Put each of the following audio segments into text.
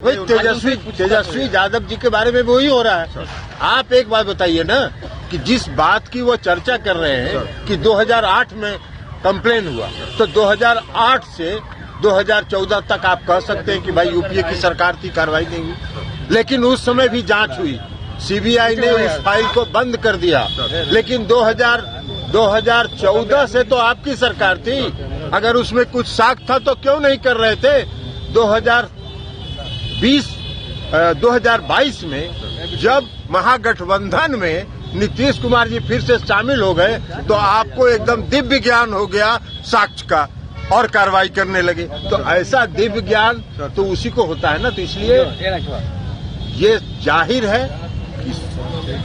भाई तेजस्वी यादव जी के बारे में वही हो रहा है। आप एक बात बताइए ना कि जिस बात की वो चर्चा कर रहे हैं कि 2008 में कंप्लेन हुआ, तो 2008 से 2014 तक आप कह सकते हैं कि भाई यूपीए की सरकार थी, कार्रवाई नहीं हुई। लेकिन उस समय भी जांच हुई, सीबीआई ने उस फाइल को बंद कर दिया। लेकिन 2014 से तो आपकी सरकार थी, अगर उसमें कुछ साख था तो क्यों नहीं कर रहे थे? 2022 में जब महागठबंधन में नीतीश कुमार जी फिर से शामिल हो गए तो आपको एकदम दिव्य ज्ञान हो गया साक्ष्य का और कार्रवाई करने लगे। तो ऐसा दिव्य ज्ञान तो उसी को होता है ना। तो इसलिए ये जाहिर है कि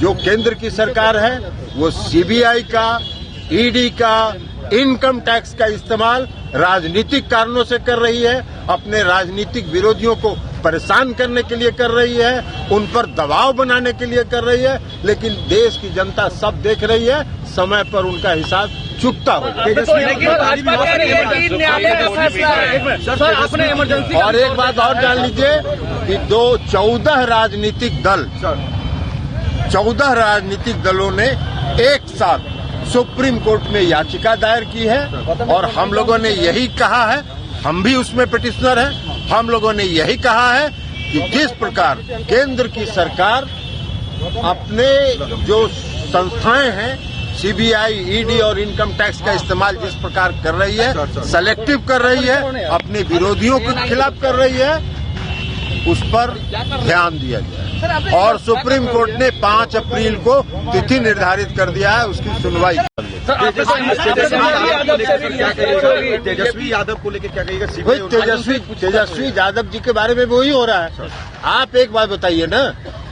जो केंद्र की सरकार है वो सीबीआई का, ईडी का, इनकम टैक्स का इस्तेमाल राजनीतिक कारणों से कर रही है, अपने राजनीतिक विरोधियों को परेशान करने के लिए कर रही है, उन पर दबाव बनाने के लिए कर रही है। लेकिन देश की जनता सब देख रही है, समय पर उनका हिसाब चुकता होगा। और एक बात और जान लीजिए कि 14 राजनीतिक दलों ने एक साथ सुप्रीम कोर्ट में याचिका दायर की है और हम लोगों ने यही कहा है, हम भी उसमें पिटिशनर हैं, हम लोगों ने यही कहा है कि जिस प्रकार केंद्र की सरकार अपने जो संस्थाएं हैं सीबीआई, ईडी और इनकम टैक्स का इस्तेमाल जिस प्रकार कर रही है, सेलेक्टिव कर रही है, अपने विरोधियों के खिलाफ कर रही है, उस पर ध्यान दिया जाए। और सुप्रीम कोर्ट ने 5 अप्रैल को तिथि निर्धारित कर दिया है उसकी सुनवाई। तेजस्वी यादव को लेकर क्या कहिएगा? भाई तेजस्वी यादव जी के बारे में वही हो रहा है। आप एक बात बताइए ना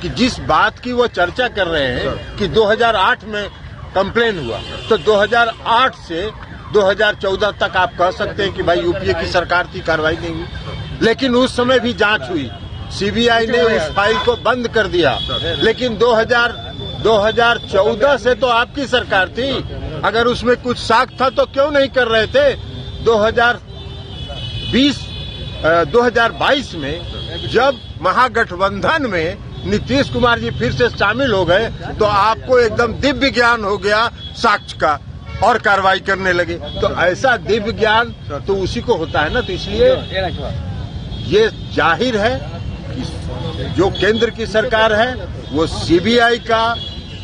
कि जिस बात की वो चर्चा कर रहे हैं कि 2008 में कंप्लेन हुआ, तो 2008 से 2014 तक आप कह सकते हैं कि भाई यूपीए की सरकार थी, कार्रवाई नहीं हुई। लेकिन उस समय भी जांच हुई, सीबीआई ने उस फाइल को बंद कर दिया। लेकिन 2014 से तो आपकी सरकार थी, अगर उसमें कुछ साख था तो क्यों नहीं कर रहे थे? 2022 में जब महागठबंधन में नीतीश कुमार जी फिर से शामिल हो गए तो आपको एकदम दिव्य ज्ञान हो गया साक्ष्य का और कार्रवाई करने लगे। तो ऐसा दिव्य ज्ञान तो उसी को होता है ना। तो इसलिए ये जाहिर है कि जो केंद्र की सरकार है वो सीबीआई का,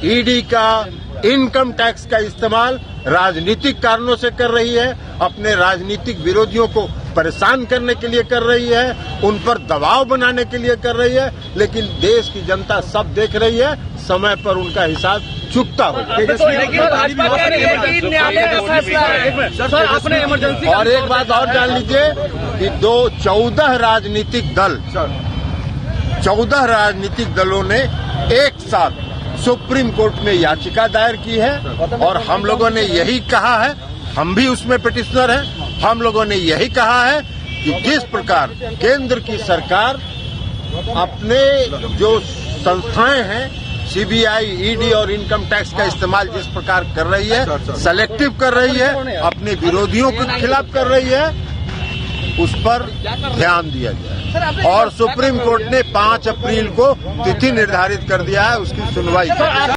ईडी का, इनकम टैक्स का इस्तेमाल राजनीतिक कारणों से कर रही है, अपने राजनीतिक विरोधियों को परेशान करने के लिए कर रही है, उन पर दबाव बनाने के लिए कर रही है। लेकिन देश की जनता सब देख रही है, समय पर उनका हिसाब चुकता होगा। और एक बात और जान लीजिए कि 14 राजनीतिक दलों ने एक साथ सुप्रीम कोर्ट में याचिका दायर की है और हम लोगों ने यही कहा है, हम भी उसमें पिटिशनर हैं, हम लोगों ने यही कहा है कि जिस प्रकार केंद्र की सरकार अपने जो संस्थाएं हैं सीबीआई, ईडी और इनकम टैक्स का इस्तेमाल जिस प्रकार कर रही है, सेलेक्टिव कर रही है, अपने विरोधियों के खिलाफ कर रही है, उस पर ध्यान दिया जाए। और सुप्रीम कोर्ट ने 5 अप्रैल को तिथि निर्धारित कर दिया है उसकी सुनवाई।